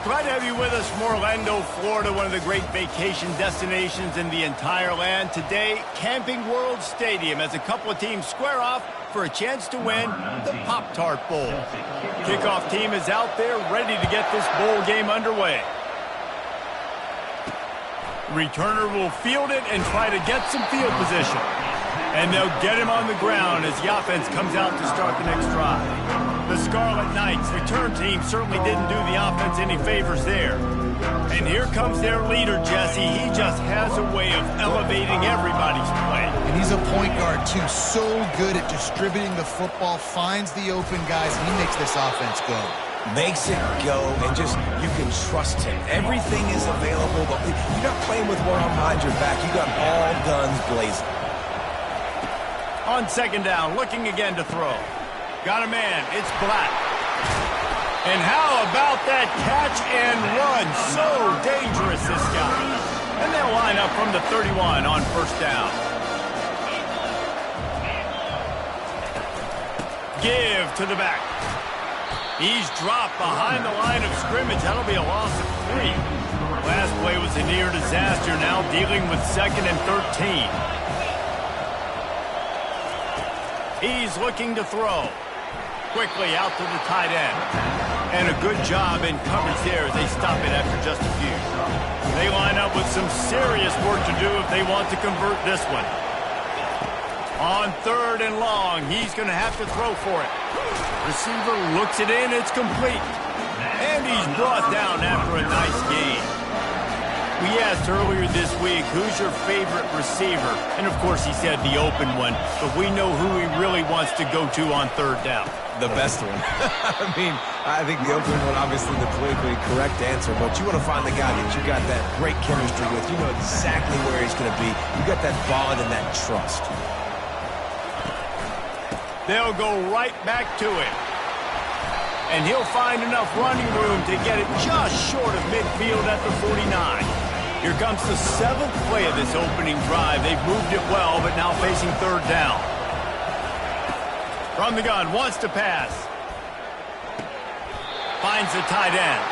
Glad to have you with us from Orlando, Florida, one of the great vacation destinations in the entire land. Today, Camping World Stadium as a couple of teams square off for a chance to win the Pop-Tart Bowl. Kickoff team is out there ready to get this bowl game underway. Returner will field it and try to get some field position. And they'll get him on the ground as the offense comes out to start the next drive. The Scarlet Knights return team certainly didn't do the offense any favors there. And here comes their leader, Jesse. He just has a way of elevating everybody's play. And he's a point guard, too. So good at distributing the football, finds the open guys, and he makes this offense go. Makes it go, and just, you can trust him. Everything is available. You're not playing with one arm behind your back. You got all guns blazing. On second down, looking again to throw. Got a man. It's Black. And how about that catch and run? So dangerous, this guy. And they'll line up from the 31 on first down. Give to the back. He's dropped behind the line of scrimmage. That'll be a loss of 3. Last play was a near disaster. Now dealing with 2nd and 13. He's looking to throw. Quickly out to the tight end. And a good job in coverage there as they stop it after just a few. They line up with some serious work to do if they want to convert this one. On 3rd and long, he's going to have to throw for it. Receiver looks it in, it's complete. And he's brought down after a nice gain. We asked earlier this week, who's your favorite receiver? And, of course, he said the open one. But we know who he really wants to go to on 3rd down. The best one. I think the open one, obviously the politically correct answer, but you want to find the guy that you got that great chemistry with. You know exactly where he's going to be. You got that bond and that trust. They'll go right back to it. And he'll find enough running room to get it just short of midfield at the 49. Here comes the 7th play of this opening drive. They've moved it well, but now facing 3rd down. From the gun, wants to pass. Finds the tight end.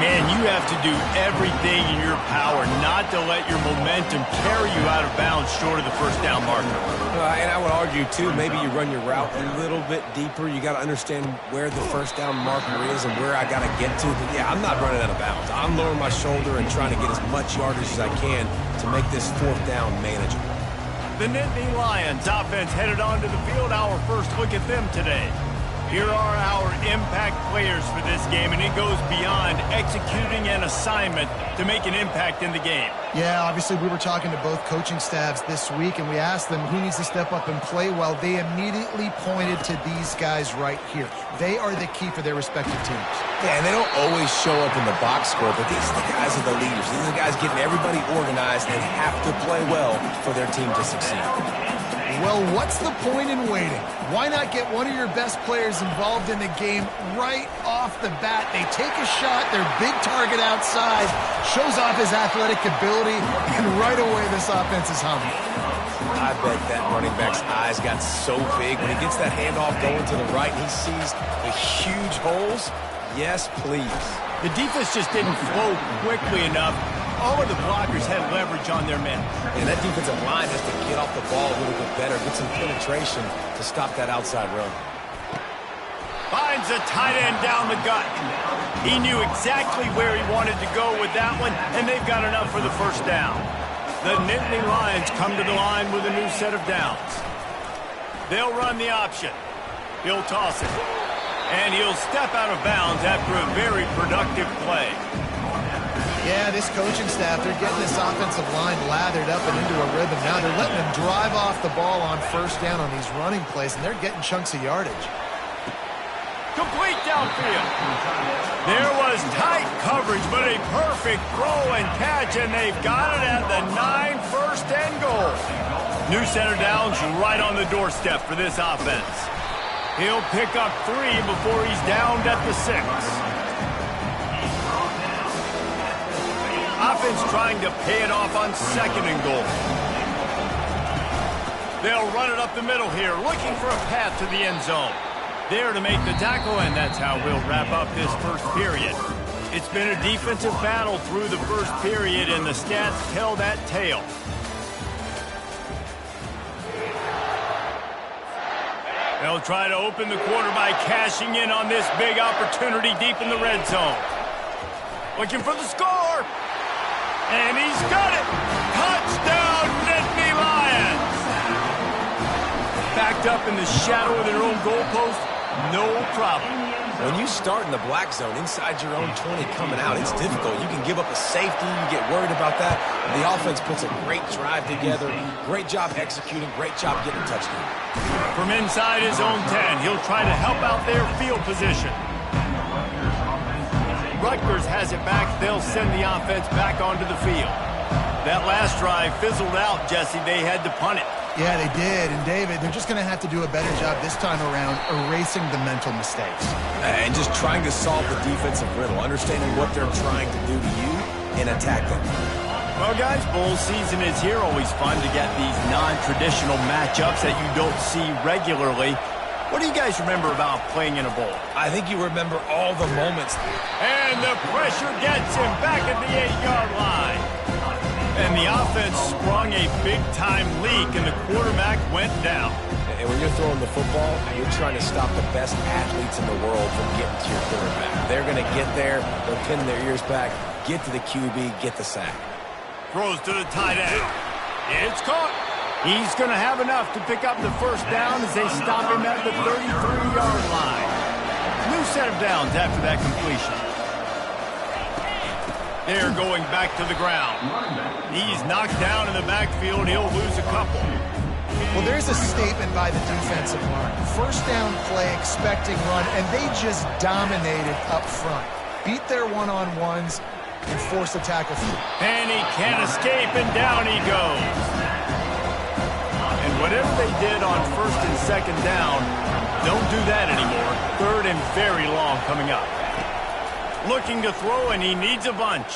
Man, you have to do everything in your power not to let your momentum carry you out of bounds short of the first down marker. And I would argue, too, maybe you run your route a little bit deeper. You got to understand where the first down marker is and where I got to get to. But, yeah, I'm not running out of bounds. I'm lowering my shoulder and trying to get as much yardage as I can to make this 4th down manageable. The Nittany Lions offense headed onto the field. Our first look at them today. Here are our impact players for this game, and it goes beyond executing an assignment to make an impact in the game. Yeah, obviously we were talking to both coaching staffs this week, and we asked them who needs to step up and play well. They immediately pointed to these guys right here. They are the key for their respective teams. Yeah, and they don't always show up in the box score, but these are the guys are the leaders. These are the guys getting everybody organized and have to play well for their team to succeed. Well, what's the point in waiting? Why not get one of your best players involved in the game right off the bat? They take a shot, their big target outside, shows off his athletic ability, and right away this offense is humming. I bet that running back's eyes got so big when he gets that handoff going to the right and he sees the huge holes. Yes, please. The defense just didn't flow quickly enough. All of the blockers had leverage on their men. And that defensive line has to get off the ball a little bit better, get some penetration to stop that outside run. Finds a tight end down the gut. He knew exactly where he wanted to go with that one, and they've got enough for the first down. The Nittany Lions come to the line with a new set of downs. They'll run the option. He'll toss it. And he'll step out of bounds after a very productive play. Yeah, this coaching staff, they're getting this offensive line lathered up and into a rhythm now. They're letting them drive off the ball on first down on these running plays, and they're getting chunks of yardage. Complete downfield. There was tight coverage, but a perfect throw and catch, and they've got it at the 9, 1st and goal. New center downs right on the doorstep for this offense. He'll pick up 3 before he's downed at the 6. Offense trying to pay it off on 2nd and goal. They'll run it up the middle here, looking for a path to the end zone. There to make the tackle, and that's how we'll wrap up this first period. It's been a defensive battle through the first period, and the stats tell that tale. They'll try to open the quarter by cashing in on this big opportunity deep in the red zone. Looking for the score. And he's got it. Touchdown, Nittany Lions. Backed up in the shadow of their own goalpost, no problem. When you start in the black zone inside your own 20 coming out, it's difficult. You can give up a safety. You get worried about that. The offense puts a great drive together. Great job executing. Great job getting a touchdown. From inside his own 10, he'll try to help out their field position. Rutgers has it back. They'll send the offense back onto the field. That last drive fizzled out, Jesse. They had to punt it. Yeah, they did. And, David, they're just going to have to do a better job this time around erasing the mental mistakes. And just trying to solve the defensive riddle, understanding what they're trying to do to you and attack them. Well, guys, bowl season is here. Always fun to get these non-traditional matchups that you don't see regularly. What do you guys remember about playing in a bowl? I think you remember all the moments. And the pressure gets him back at the 8-yard line. And the offense sprung a big-time leak, and the quarterback went down. And when you're throwing the football, you're trying to stop the best athletes in the world from getting to your quarterback. They're going to get there. They're pinning their ears back, get to the QB, get the sack. Throws to the tight end. It's caught. He's going to have enough to pick up the first down as they stop him at the 33-yard line. New set of downs after that completion. They're going back to the ground. He's knocked down in the backfield. He'll lose a couple. Well, there's a statement by the defensive line. First down play, expecting run, and they just dominated up front. Beat their one-on-ones and forced a tackle through. And he can't escape, and down he goes. And whatever they did on first and second down, don't do that anymore. Third and very long coming up. Looking to throw, and he needs a bunch.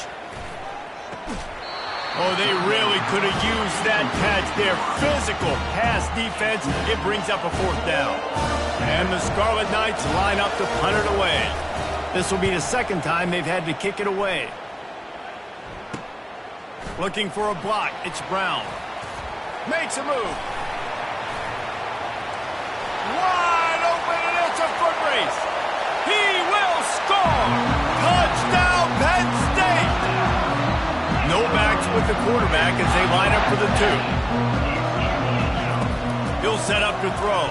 Oh, they really could have used that catch there. Physical pass defense. It brings up a fourth down. And the Scarlet Knights line up to punt it away. This will be the second time they've had to kick it away. Looking for a block. It's Brown. Makes a move. Wide open, and it's a foot race. He will score. Touchdown, Penn State. No backs with the quarterback as they line up for the 2. He'll set up to throw.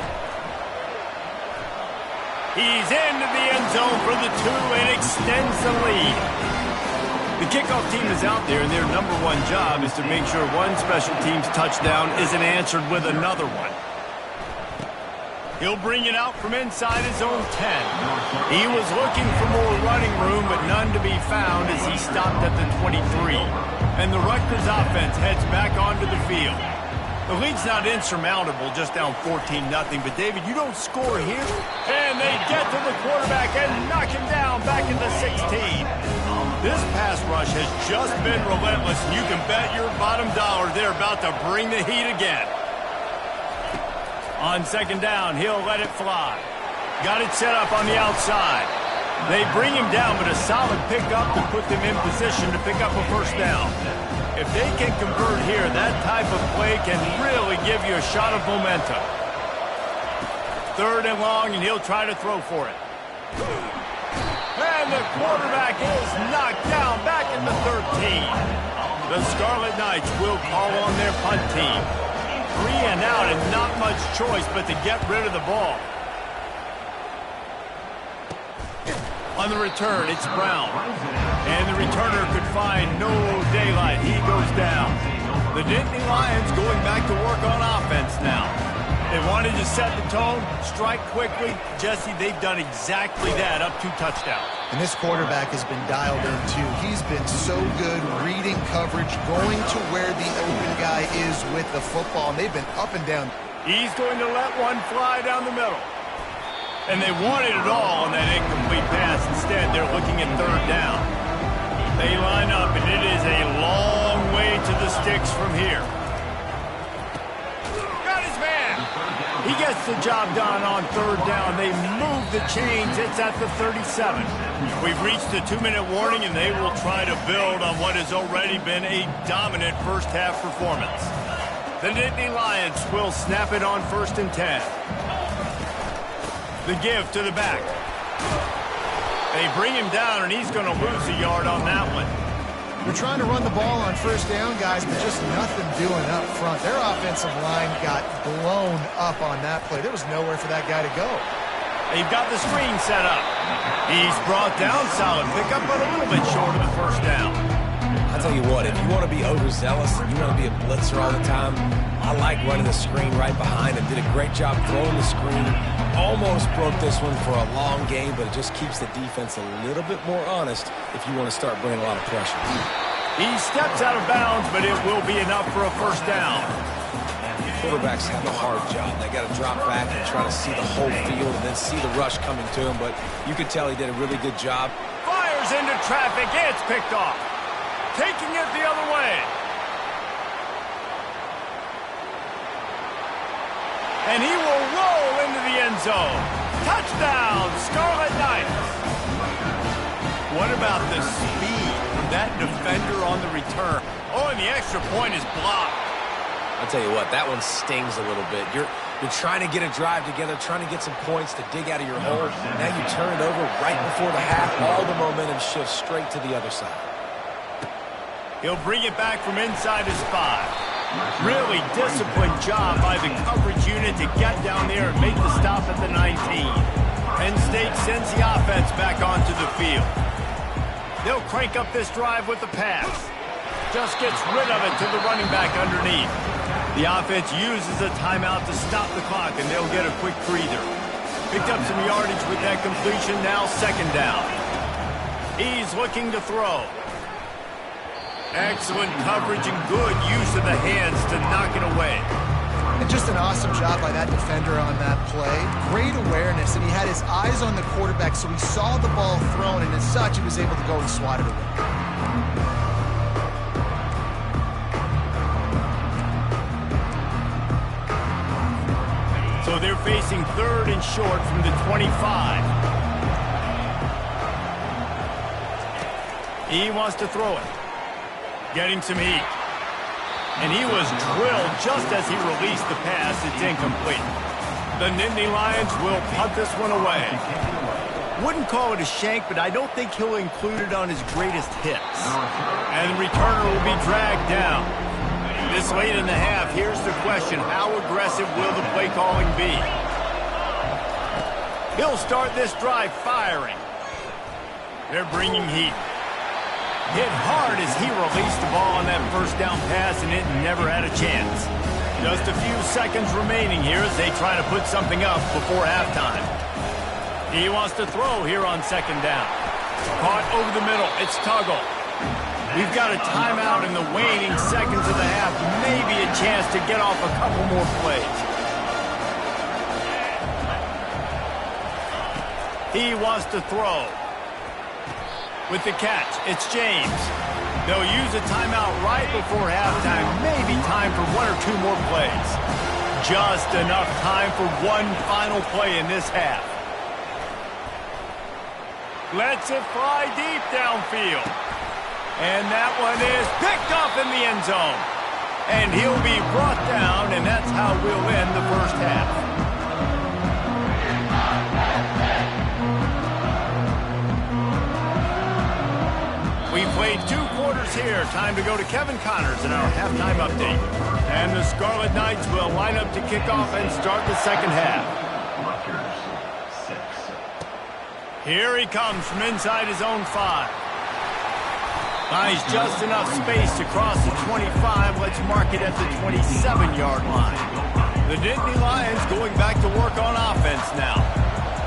He's into the end zone for the 2 and extends the lead. The kickoff team is out there, and their number one job is to make sure one special team's touchdown isn't answered with another one. He'll bring it out from inside his own 10. He was looking for more running room, but none to be found as he stopped at the 23. And the Rutgers offense heads back onto the field. The lead's not insurmountable, just down 14-0. But, David, you don't score here. And they get to the quarterback and knock him down back at the 16. This pass rush has just been relentless. You can bet your bottom dollar they're about to bring the heat again. On second down, he'll let it fly. Got it set up on the outside. They bring him down, but a solid pickup to put them in position to pick up a first down. If they can convert here, that type of play can really give you a shot of momentum. Third and long, and he'll try to throw for it. And the quarterback is knocked down back in the 13. The Scarlet Knights will call on their punt team. 3 and out, and not much choice but to get rid of the ball. On the return, it's Brown. And the returner could find no daylight. He goes down. The Nittany Lions going back to work on offense now. They wanted to set the tone, strike quickly. Jesse, they've done exactly that, up 2 touchdowns. And this quarterback has been dialed in, too. He's been so good reading coverage, going to where the open guy is with the football. And they've been up and down. He's going to let one fly down the middle. And they wanted it all on that incomplete pass. Instead, they're looking at third down. They line up, and it is a long way to the sticks from here. Got his man. He gets the job done on third down. They move the chains. It's at the 37. We've reached the 2-minute warning, and they will try to build on what has already been a dominant first-half performance. The Dynasty Lions will snap it on 1st and 10. The give to the back. They bring him down, and he's going to lose a yard on that one. They're trying to run the ball on 1st down, guys, but just nothing doing up front. Their offensive line got blown up on that play. There was nowhere for that guy to go. They've got the screen set up. He's brought down, solid pickup, but a little bit short of the 1st down. I'll tell you what, if you want to be overzealous and you want to be a blitzer all the time, I like running the screen right behind him. Did a great job throwing the screen. Almost broke this one for a long game, but it just keeps the defense a little bit more honest if you want to start bringing a lot of pressure. He steps out of bounds, but it will be enough for a 1st down. Quarterbacks have a hard job. They got to drop back and try to see the whole field and then see the rush coming to him, but you could tell he did a really good job. Fires into traffic. It's picked off. Taking it the other way. And he will roll into the end zone. Touchdown, Scarlet Knights. What about the speed from that defender on the return? Oh, and the extra point is blocked. I'll tell you what, that one stings a little bit. You're trying to get a drive together, trying to get some points to dig out of your hole. Now you turn it over right before the half. All the momentum shifts straight to the other side. He'll bring it back from inside his 5. Really disciplined job by the coverage unit to get down there and make the stop at the 19. Penn State sends the offense back onto the field. They'll crank up this drive with the pass. Just gets rid of it to the running back underneath. The offense uses a timeout to stop the clock, and they'll get a quick breather. Picked up some yardage with that completion, now 2nd down. He's looking to throw. Excellent coverage and good use of the hands to knock it away. And just an awesome job by that defender on that play. Great awareness, and he had his eyes on the quarterback, so he saw the ball thrown, and as such, he was able to go and swat it away. So they're facing 3rd and short from the 25. He wants to throw it. Getting some heat. And he was drilled just as he released the pass. It's incomplete. The Nittany Lions will punt this one away. Wouldn't call it a shank, but I don't think he'll include it on his greatest hits. And the returner will be dragged down. This late in the half, here's the question. How aggressive will the play calling be? He'll start this drive firing. They're bringing heat. Hit hard as he released the ball on that 1st down pass, and it never had a chance. Just a few seconds remaining here as they try to put something up before halftime. He wants to throw here on 2nd down. Caught over the middle. It's Tuggle. We've got a timeout in the waning seconds of the half. Maybe a chance to get off a couple more plays. He wants to throw. With the catch, it's James. They'll use a timeout right before halftime. Maybe time for 1 or 2 more plays. Just enough time for one final play in this half. Lets it fly deep downfield. And that one is picked off in the end zone. And he'll be brought down, and that's how we'll end the 1st half. We played 2 quarters here. Time to go to Kevin Connors in our halftime update. And the Scarlet Knights will line up to kick off and start the 2nd half. Here he comes from inside his own 5. Buys just enough space to cross the 25. Let's mark it at the 27-yard line. The Nittany Lions going back to work on offense now.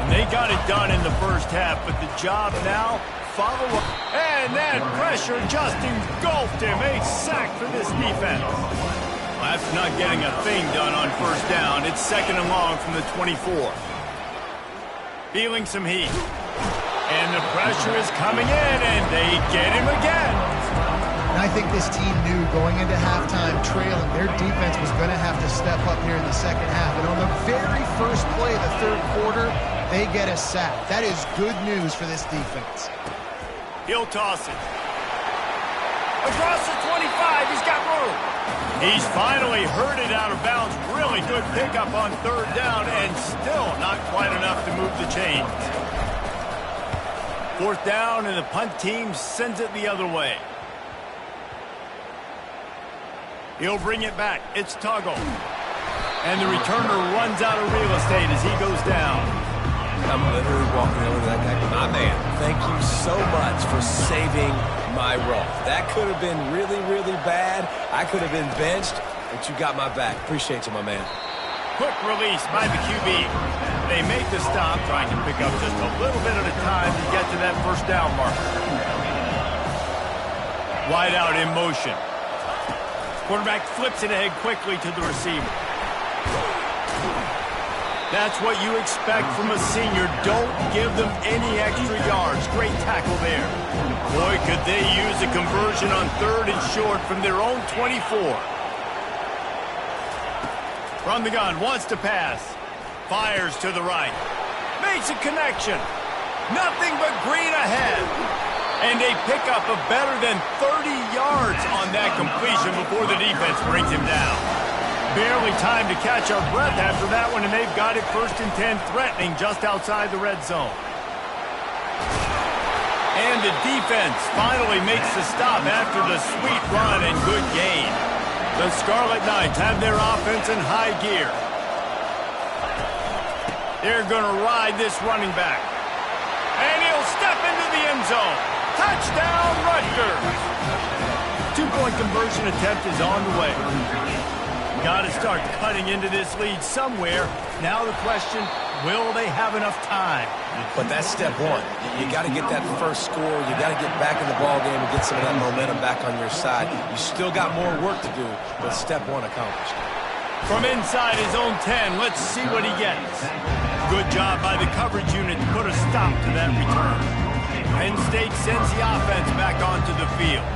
And they got it done in the 1st half, but the job now, follow up. And that pressure just engulfed him. A sack for this defense. Well, after not getting a thing done on 1st down, it's 2nd and long from the 24. Feeling some heat. And the pressure is coming in, and they get him again. And I think Vegas team knew going into halftime trailing, their defense was going to have to step up here in the second half. And on the very first play of the third quarter, they get a sack. That is good news for this defense. He'll toss it. Across the 25, he's got room. He's finally herded out of bounds. Really good pickup on third down, and still not quite enough to move the chains. Fourth down, and the punt team sends it the other way. He'll bring it back. It's Tuggle. And the returner runs out of real estate as he goes down. I'm literally walking over to that guy. My man, thank you so much for saving my role. That could have been really, really bad. I could have been benched, but you got my back. Appreciate you, my man. Quick release by the QB. They make the stop, trying to pick up just a little bit at a time to get to that first down marker. Wide out in motion. Quarterback flips it ahead quickly to the receiver. That's what you expect from a senior. Don't give them any extra yards. Great tackle there. Boy, could they use a conversion on third and short from their own 24. From the gun, wants to pass. Fires to the right. Makes a connection. Nothing but green ahead. And they pick up a better than 30 yards on that completion before the defense brings him down. Barely time to catch our breath after that one, and they've got it first and 10, threatening just outside the red zone. And the defense finally makes the stop after the sweet run and good gain. The Scarlet Knights have their offense in high gear. They're going to ride this running back. And he'll step into the end zone. Touchdown, Rutgers! Two-point conversion attempt is on the way. Got to start cutting into this lead somewhere. Now the question, will they have enough time? But that's step one. You got to get that first score. You got to get back in the ball game and get some of that momentum back on your side. You still got more work to do, but step one accomplished. From inside his own 10, let's see what he gets. Good job by the coverage unit to put a stop to that return. Penn State sends the offense back onto the field.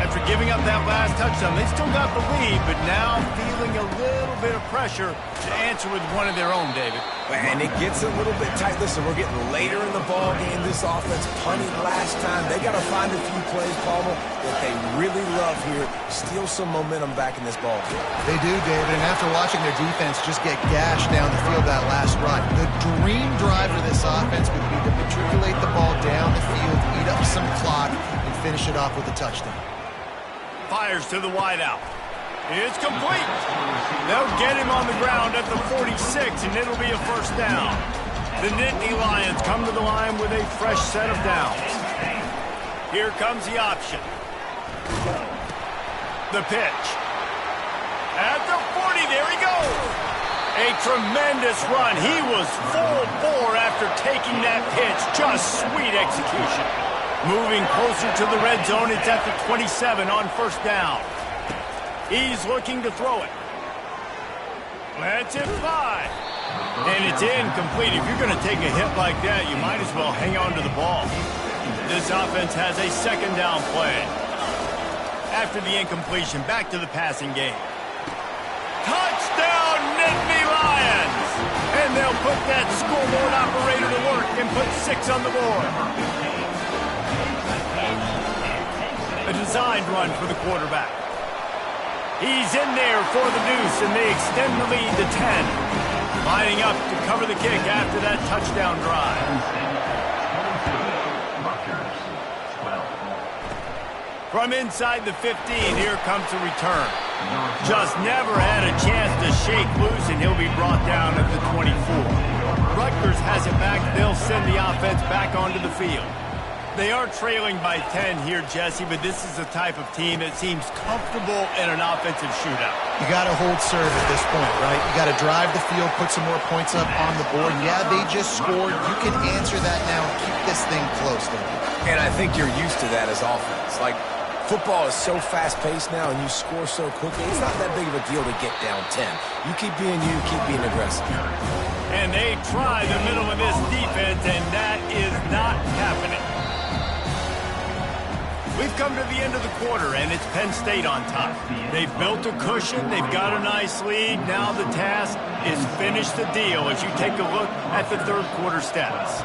After giving up that last touchdown, they still got the lead, but now feeling a little bit of pressure to answer with one of their own, David. And it gets a little bit tight. Listen, we're getting later in the ball game. This offense punted last time. They got to find a few plays, Palmer, that they really love here. Steal some momentum back in this ball game. They do, David, and after watching their defense just get gashed down the field that last run, the dream drive for this offense would be to matriculate the ball down the field, eat up some clock, and finish it off with a touchdown. Fires to the wideout. It's complete. They'll get him on the ground at the 46, and it'll be a first down. The Nittany Lions come to the line with a fresh set of downs. Here comes the option. The pitch. At the 40, there he goes. A tremendous run. He was full bore after taking that pitch. Just sweet execution. Moving closer to the red zone, it's at the 27 on first down. He's looking to throw it. Let's it fly. And it's incomplete. If you're going to take a hit like that, you might as well hang on to the ball. This offense has a second down play. After the incompletion, back to the passing game. Touchdown, Nittany Lions! And they'll put that scoreboard operator to work and put 6 on the board. A designed run for the quarterback. He's in there for the deuce, and they extend the lead to 10. Lining up to cover the kick after that touchdown drive. From inside the 15, here comes the return. Just never had a chance to shake loose, and he'll be brought down at the 24. Rutgers has it back. They'll send the offense back onto the field. They are trailing by 10 here, Jesse, but this is the type of team that seems comfortable in an offensive shootout. You got to hold serve at this point, right? You got to drive the field, put some more points up on the board. Yeah, they just scored. You can answer that now and keep this thing close, David. And I think you're used to that as offense. Like, football is so fast-paced now, and you score so quickly. It's not that big of a deal to get down 10. You keep being you, keep being aggressive. And they try the middle of this defense, and that is not happening. We've come to the end of the quarter, and it's Penn State on top. They've built a cushion. They've got a nice lead. Now the task is finish the deal as you take a look at the third quarter stats.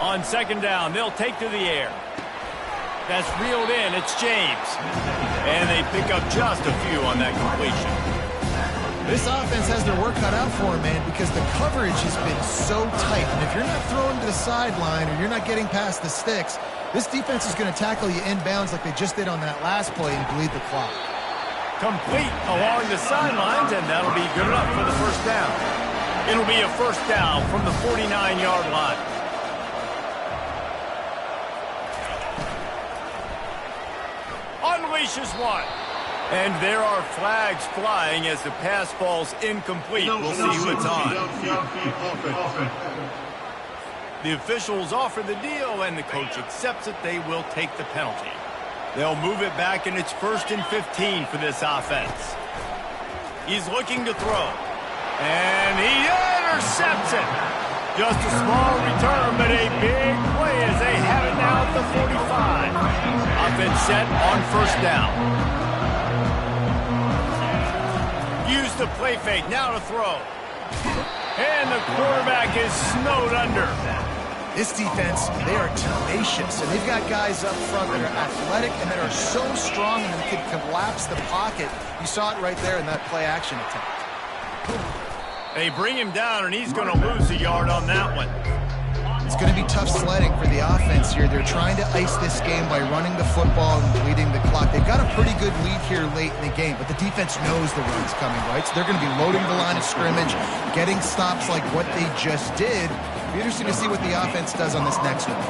On second down, they'll take to the air. That's reeled in. It's James. And they pick up just a few on that completion. This offense has their work cut out for them, man, because the coverage has been so tight. And if you're not throwing to the sideline or you're not getting past the sticks, this defense is going to tackle you inbounds like they just did on that last play and bleed the clock. Complete along the sidelines, and that'll be good enough for the first down. It'll be a first down from the 49-yard line. Unleashes one. And there are flags flying as the pass falls incomplete. We'll see who it's on. The officials offer the deal, and the coach accepts it. They will take the penalty. They'll move it back, and it's 1st and 15 for this offense. He's looking to throw. And he intercepts it. Just a small return, but a big play as they have it now at the 45. Offense set on first down. Use the play fake, now to throw. And the quarterback is snowed under. This defense, they are tenacious, and they've got guys up front that are athletic and that are so strong and can collapse the pocket. You saw it right there in that play-action attempt. They bring him down, and he's going to lose a yard on that one. It's going to be tough sledding for the offense here. They're trying to ice this game by running the football and bleeding the clock. They've got a pretty good lead here late in the game, but the defense knows the run's coming, right? So they're going to be loading the line of scrimmage, getting stops like what they just did. It'll be interesting to see what the offense does on this next one.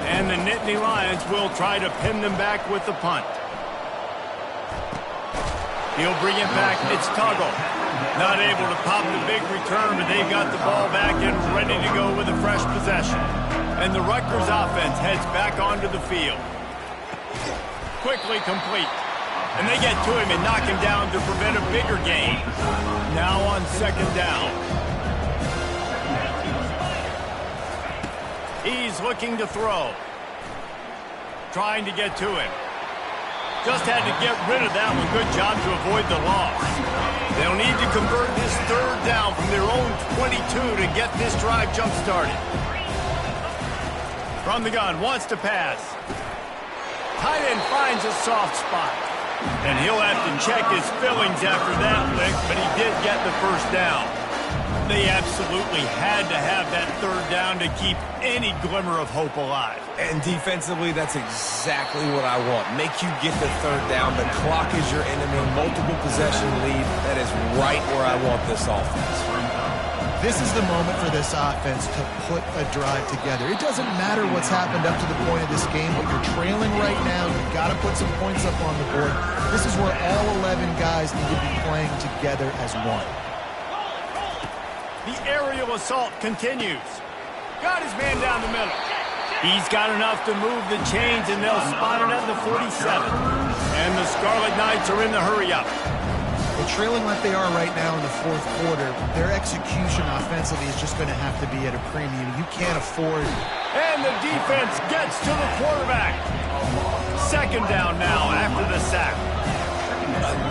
And the Nittany Lions will try to pin them back with the punt. He'll bring it back. It's Tuggle. Not able to pop the big return, but they've got the ball back and ready to go with a fresh possession. And the Rutgers offense heads back onto the field. Quickly complete. And they get to him and knock him down to prevent a bigger gain. Now on second down. He's looking to throw. Trying to get to him. Just had to get rid of that one. Good job to avoid the loss. They'll need to convert this third down from their own 22 to get this drive jump-started. From the gun, wants to pass. Tight end finds a soft spot. And he'll have to check his fillings after that lick, but he did get the first down. They absolutely had to have that third down to keep any glimmer of hope alive. And defensively, that's exactly what I want. Make you get the third down. The clock is your enemy. Multiple possession lead. That is right where I want this offense. This is the moment for this offense to put a drive together. It doesn't matter what's happened up to the point of this game, but you're trailing right now. You've got to put some points up on the board. This is where all 11 guys need to be playing together as one. The aerial assault continues. Got his man down the middle. He's got enough to move the chains, and they'll spot it at the 47. And the Scarlet Knights are in the hurry-up. Well, trailing like they are right now in the fourth quarter, their execution offensively is just going to have to be at a premium. You can't afford. And the defense gets to the quarterback. Second down now after the sack.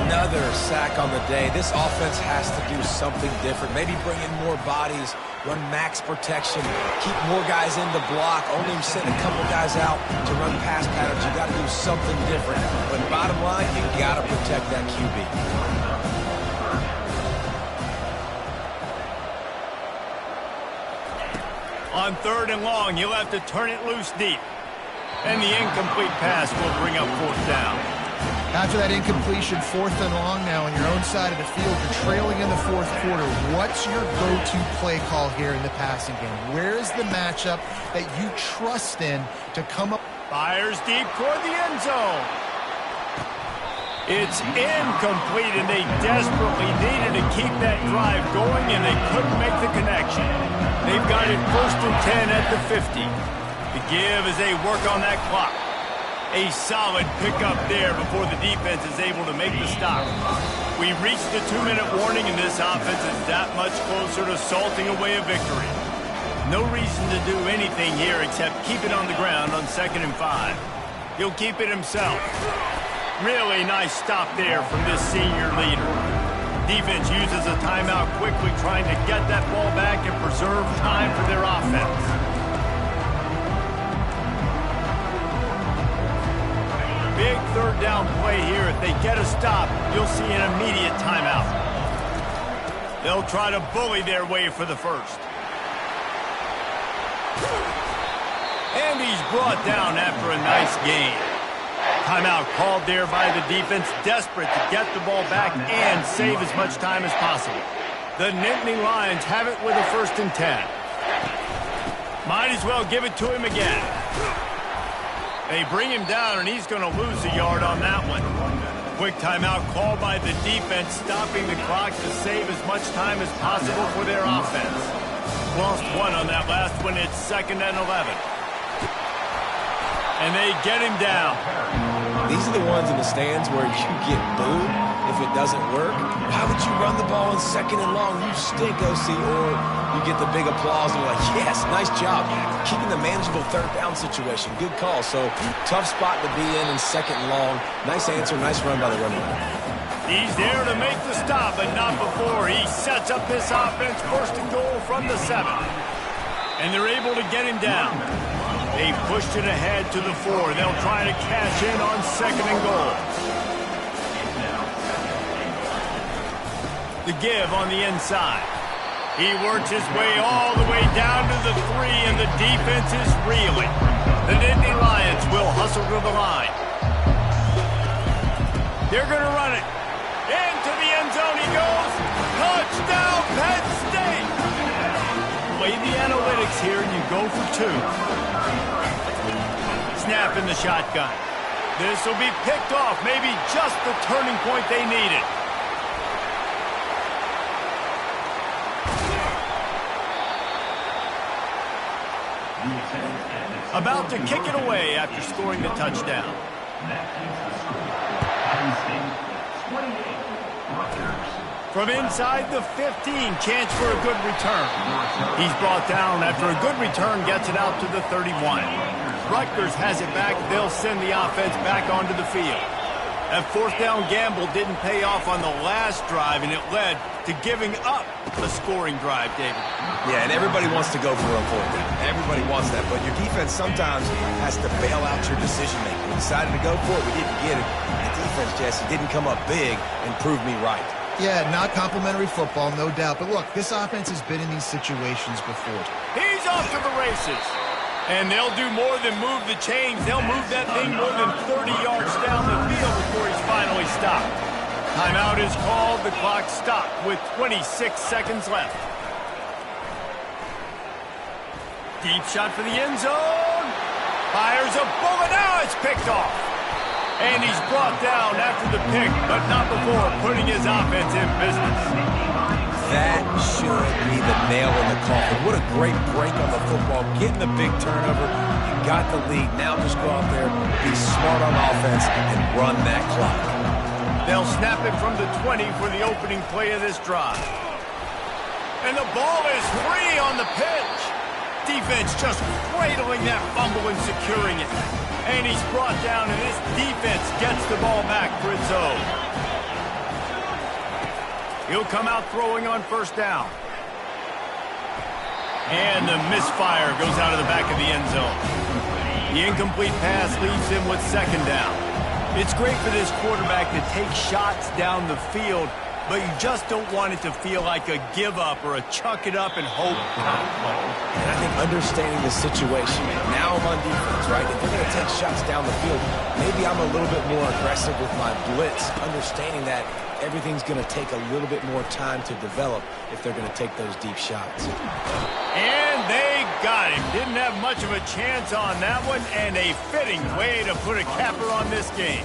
Another sack on the day. This offense has to do something different. Maybe bring in more bodies, run max protection, keep more guys in the block, only send a couple guys out to run pass patterns. You got to do something different. But bottom line, you got to protect that QB. On third and long, he'll have to turn it loose deep. And the incomplete pass will bring up fourth down. After that incompletion, fourth and long now on your own side of the field, you're trailing in the fourth quarter. What's your go-to play call here in the passing game? Where is the matchup that you trust in to come up? Fires deep toward the end zone. It's incomplete, and they desperately needed to keep that drive going, and they couldn't make the connection. They've got it 1st and 10 at the 50. The give as they work on that clock. A solid pickup there before the defense is able to make the stop. We reached the 2-minute warning, and this offense is that much closer to salting away a victory. No reason to do anything here except keep it on the ground on 2nd and 5. He'll keep it himself. Really nice stop there from this senior leader. Defense uses a timeout quickly, trying to get that ball back and preserve time for their offense. Big third down play here. If they get a stop, you'll see an immediate timeout. They'll try to bully their way for the first. And he's brought down after a nice gain. Timeout called there by the defense, desperate to get the ball back and save as much time as possible. The Nittany Lions have it with a 1st and 10. Might as well give it to him again. They bring him down, and he's going to lose a yard on that one. Quick timeout called by the defense, stopping the clock to save as much time as possible for their offense. Lost one on that last one. It's 2nd and 11. And they get him down. These are the ones in the stands where you get booed if it doesn't work. Why would you run the ball in 2nd and long? You stink, OC. Or you get the big applause and you're like, yes, nice job. Keeping the manageable 3rd down situation. Good call. So tough spot to be in 2nd and long. Nice answer, nice run by the running back. He's there to make the stop, but not before. He sets up this offense, 1st and goal from the 7. And they're able to get him down. They pushed it ahead to the 4. They'll try to cash in on 2nd and goal. The give on the inside. He works his way all the way down to the 3, and the defense is reeling. The Nittany Lions will hustle to the line. They're going to run it. Into the end zone he goes. Touchdown, Penn State. Play the analytics here, and you go for 2. Snap in the shotgun. This will be picked off. Maybe just the turning point they needed. About to kick it away after scoring the touchdown. From inside the 15, chance for a good return. He's brought down after a good return, gets it out to the 31. Rutgers has it back. They'll send the offense back onto the field. That 4th down gamble didn't pay off on the last drive, and it led to giving up a scoring drive, David. Yeah, and everybody wants to go for a 4th down. Everybody wants that, but your defense sometimes has to bail out your decision-making. We decided to go for it. We didn't get it. The defense, Jesse, didn't come up big and prove me right. Yeah, not complimentary football, no doubt. But look, this offense has been in these situations before. He's off to the races. And they'll do more than move the chains. They'll move that thing more than 30 yards down the field before he's finally stopped. Timeout is called. The clock stopped with 26 seconds left. Deep shot for the end zone. Fires a bullet. Now it's picked off. And he's brought down after the pick, but not before putting his offense in business. That should be the nail in the coffin. What a great break on the football. Getting the big turnover. You got the lead. Now just go out there, be smart on offense, and run that clock. They'll snap it from the 20 for the opening play of this drive. And the ball is free on the pitch. Defense just cradling that fumble and securing it. And he's brought down, and this defense gets the ball back for its own. He'll come out throwing on 1st down. And the misfire goes out of the back of the end zone. The incomplete pass leaves him with 2nd down. It's great for this quarterback to take shots down the field, but you just don't want it to feel like a give-up or a chuck it up and hope. And I think understanding the situation, now I'm on defense, right? If they're going to take shots down the field, maybe I'm a little bit more aggressive with my blitz, understanding that everything's going to take a little bit more time to develop if they're going to take those deep shots. And they got him. Didn't have much of a chance on that one, and a fitting way to put a capper on this game.